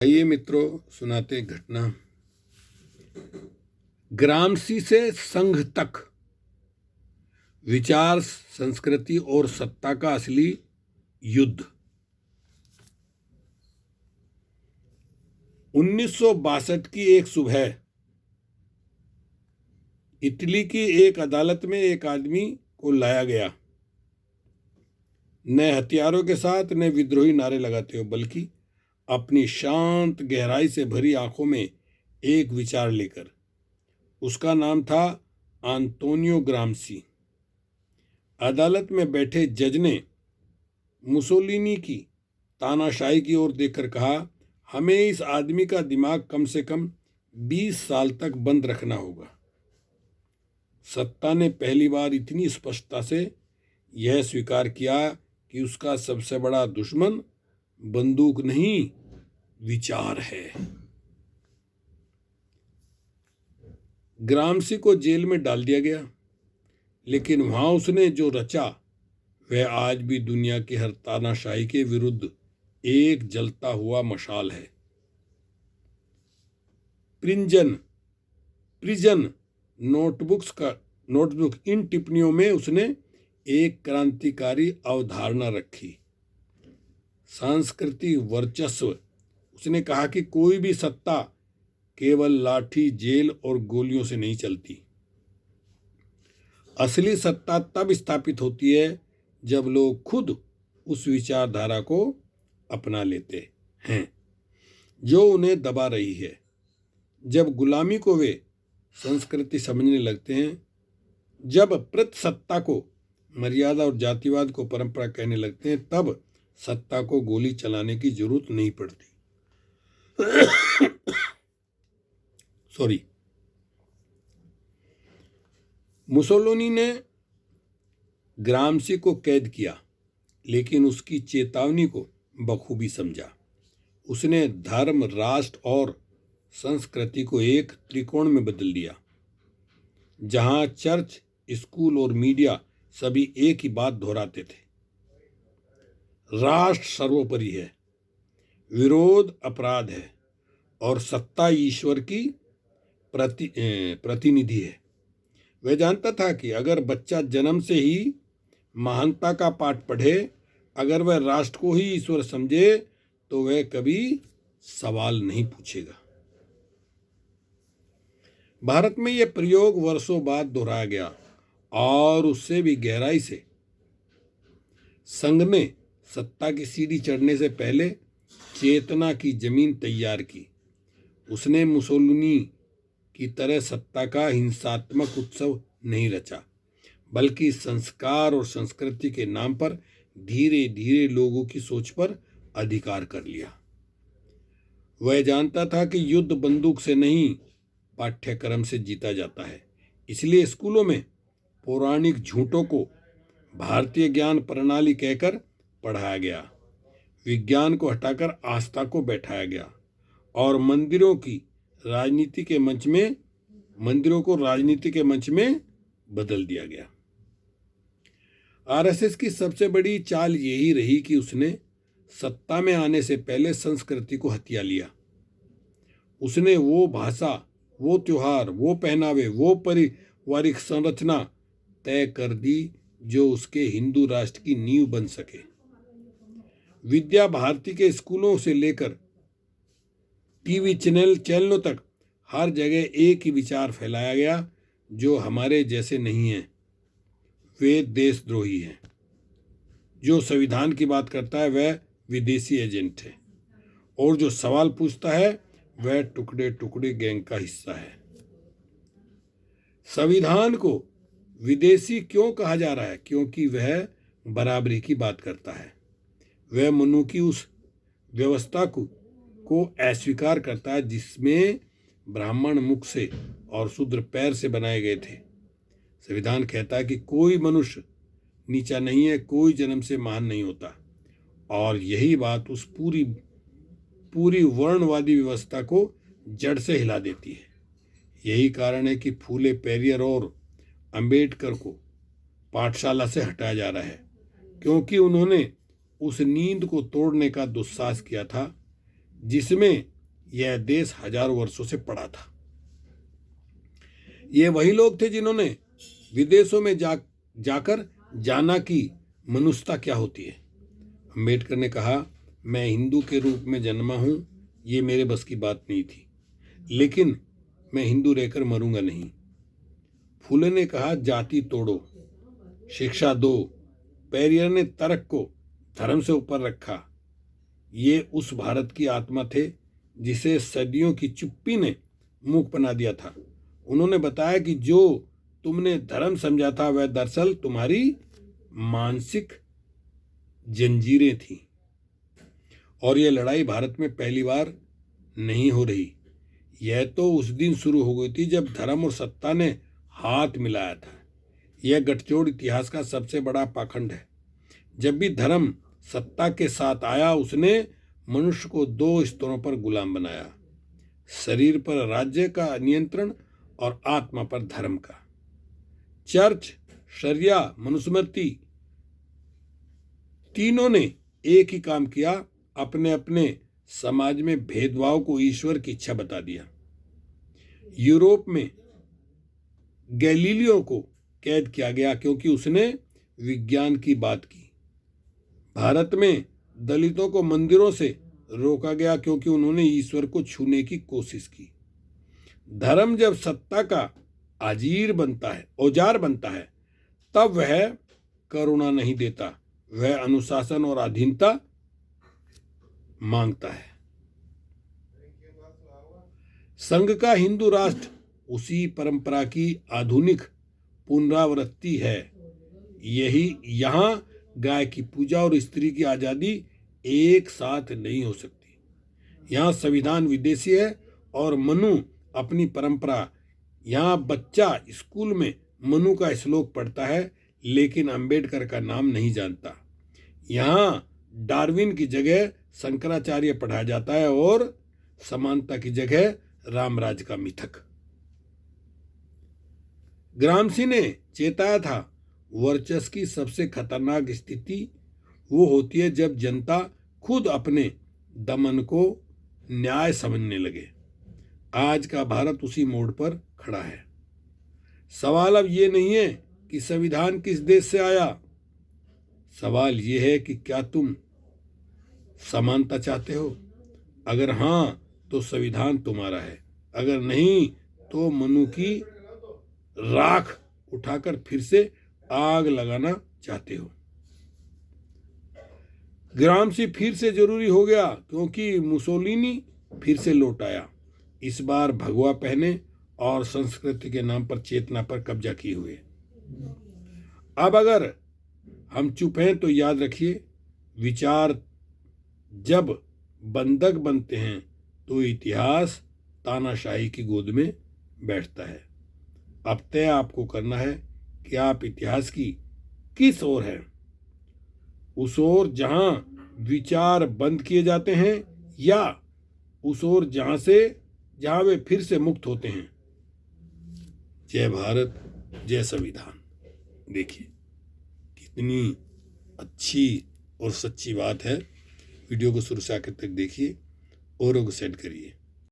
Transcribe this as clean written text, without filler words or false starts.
आइए मित्रों, सुनाते हैं घटना। ग्रामसी से संघ तक, विचार, संस्कृति और सत्ता का असली युद्ध। 1962 की एक सुबह इटली की एक अदालत में एक आदमी को लाया गया, न हथियारों के साथ, न विद्रोही नारे लगाते हो, बल्कि अपनी शांत गहराई से भरी आंखों में एक विचार लेकर। उसका नाम था आंतोनियो ग्रामसी। अदालत में बैठे जज ने मुसोलिनी की तानाशाही की ओर देखकर कहा, हमें इस आदमी का दिमाग कम से कम 20 साल तक बंद रखना होगा। सत्ता ने पहली बार इतनी स्पष्टता से यह स्वीकार किया कि उसका सबसे बड़ा दुश्मन बंदूक नहीं, विचार है। ग्रामसी को जेल में डाल दिया गया, लेकिन वहां उसने जो रचा वह आज भी दुनिया की हर तानाशाही के विरुद्ध एक जलता हुआ मशाल है। प्रिजन नोटबुक इन टिप्पणियों में उसने एक क्रांतिकारी अवधारणा रखी, सांस्कृतिक वर्चस्व। उसने कहा कि कोई भी सत्ता केवल लाठी, जेल और गोलियों से नहीं चलती। असली सत्ता तब स्थापित होती है जब लोग खुद उस विचारधारा को अपना लेते हैं जो उन्हें दबा रही है। जब गुलामी को वे संस्कृति समझने लगते हैं, जब प्रतिसत्ता को मर्यादा और जातिवाद को परंपरा कहने लगते हैं, तब सत्ता को गोली चलाने की जरूरत नहीं पड़ती। मुसोलिनी ने ग्रामसी को कैद किया, लेकिन उसकी चेतावनी को बखूबी समझा। उसने धर्म, राष्ट्र और संस्कृति को एक त्रिकोण में बदल दिया, जहां चर्च, स्कूल और मीडिया सभी एक ही बात दोहराते थे, राष्ट्र सर्वोपरि है, विरोध अपराध है और सत्ता ईश्वर की प्रतिनिधि है। वह जानता था कि अगर बच्चा जन्म से ही महानता का पाठ पढ़े, अगर वह राष्ट्र को ही ईश्वर समझे, तो वह कभी सवाल नहीं पूछेगा। भारत में यह प्रयोग वर्षों बाद दोहराया गया और उससे भी गहराई से। संघ ने सत्ता की सीढ़ी चढ़ने से पहले चेतना की जमीन तैयार की। उसने मुसोलिनी की तरह सत्ता का हिंसात्मक उत्सव नहीं रचा, बल्कि संस्कार और संस्कृति के नाम पर धीरे धीरे लोगों की सोच पर अधिकार कर लिया। वह जानता था कि युद्ध बंदूक से नहीं, पाठ्यक्रम से जीता जाता है। इसलिए स्कूलों में पौराणिक झूठों को भारतीय ज्ञान प्रणाली कहकर पढ़ाया गया, विज्ञान को हटाकर आस्था को बैठाया गया और मंदिरों को राजनीति के मंच में बदल दिया गया। आरएसएस की सबसे बड़ी चाल यही रही कि उसने सत्ता में आने से पहले संस्कृति को हथिया लिया। उसने वो भाषा, वो त्योहार, वो पहनावे, वो पारिवारिक संरचना तय कर दी जो उसके हिंदू राष्ट्र की नींव बन सके। विद्या भारती के स्कूलों से लेकर टीवी चैनलों तक हर जगह एक ही विचार फैलाया गया, जो हमारे जैसे नहीं हैं वे देशद्रोही हैं, जो संविधान की बात करता है वह विदेशी एजेंट है, और जो सवाल पूछता है वह टुकड़े टुकड़े गैंग का हिस्सा है। संविधान को विदेशी क्यों कहा जा रहा है? क्योंकि वह बराबरी की बात करता है। वह मनु की उस व्यवस्था को अस्वीकार करता है जिसमें ब्राह्मण मुख से और शूद्र पैर से बनाए गए थे। संविधान कहता है कि कोई मनुष्य नीचा नहीं है, कोई जन्म से महान नहीं होता, और यही बात उस पूरी वर्णवादी व्यवस्था को जड़ से हिला देती है। यही कारण है कि फूले पेरियर और अंबेडकर को पाठशाला से हटाया जा रहा है, क्योंकि उन्होंने उस नींद को तोड़ने का दुस्साहस किया था जिसमें यह देश हजारों वर्षों से पड़ा था। ये वही लोग थे जिन्होंने विदेशों में जाकर जाना कि मनुष्यता क्या होती है। अम्बेडकर ने कहा, मैं हिंदू के रूप में जन्मा हूं, ये मेरे बस की बात नहीं थी, लेकिन मैं हिंदू रहकर मरूंगा नहीं। फूले ने कहा, जाति तोड़ो, शिक्षा दो। पेरियर ने तर्क को धर्म से ऊपर रखा। ये उस भारत की आत्मा थे जिसे सदियों की चुप्पी ने मूक बना दिया था। उन्होंने बताया कि जो तुमने धर्म समझा था वह दरअसल तुम्हारी मानसिक जंजीरें थी। और यह लड़ाई भारत में पहली बार नहीं हो रही, यह तो उस दिन शुरू हो गई थी जब धर्म और सत्ता ने हाथ मिलाया था। यह गठजोड़ इतिहास का सबसे बड़ा पाखंड है। जब भी धर्म सत्ता के साथ आया, उसने मनुष्य को दो स्तरों पर गुलाम बनाया, शरीर पर राज्य का नियंत्रण और आत्मा पर धर्म का। चर्च, शरिया, मनुस्मृति तीनों ने एक ही काम किया, अपने अपने समाज में भेदभाव को ईश्वर की इच्छा बता दिया। यूरोप में गैलीलियो को कैद किया गया क्योंकि उसने विज्ञान की बात की। भारत में दलितों को मंदिरों से रोका गया क्योंकि उन्होंने ईश्वर को छूने की कोशिश की। धर्म जब सत्ता का औजार बनता है, तब वह करुणा नहीं देता, वह अनुशासन और अधीनता मांगता है। संघ का हिंदू राष्ट्र उसी परंपरा की आधुनिक पुनरावृत्ति है। यहाँ गाय की पूजा और स्त्री की आजादी एक साथ नहीं हो सकती। यहाँ संविधान विदेशी है और मनु अपनी परंपरा। यहाँ बच्चा स्कूल में मनु का श्लोक पढ़ता है लेकिन अंबेडकर का नाम नहीं जानता। यहाँ डार्विन की जगह शंकराचार्य पढ़ा जाता है और समानता की जगह रामराज का मिथक। ग्रामसी ने चेताया था, वर्चस्व की सबसे खतरनाक स्थिति वो होती है जब जनता खुद अपने दमन को न्याय समझने लगे। आज का भारत उसी मोड़ पर खड़ा है। सवाल अब ये नहीं है कि संविधान किस देश से आया, सवाल ये है कि क्या तुम समानता चाहते हो? अगर हाँ तो संविधान तुम्हारा है, अगर नहीं तो मनु की राख उठाकर फिर से आग लगाना चाहते हो। ग्रामसी फिर से जरूरी हो गया क्योंकि मुसोलिनी फिर से लौट आया, इस बार भगवा पहने और संस्कृति के नाम पर चेतना पर कब्जा किए हुए। अब अगर हम चुप हैं तो याद रखिए, विचार जब बंधक बनते हैं तो इतिहास तानाशाही की गोद में बैठता है। अब तय आपको करना है कि आप इतिहास की किस ओर हैं, उस ओर जहां विचार बंद किए जाते हैं या उस ओर जहां वे फिर से मुक्त होते हैं। जय भारत, जय संविधान। देखिए कितनी अच्छी और सच्ची बात है। वीडियो को शुरू से आखिर तक देखिए, औरों को सेंड करिए।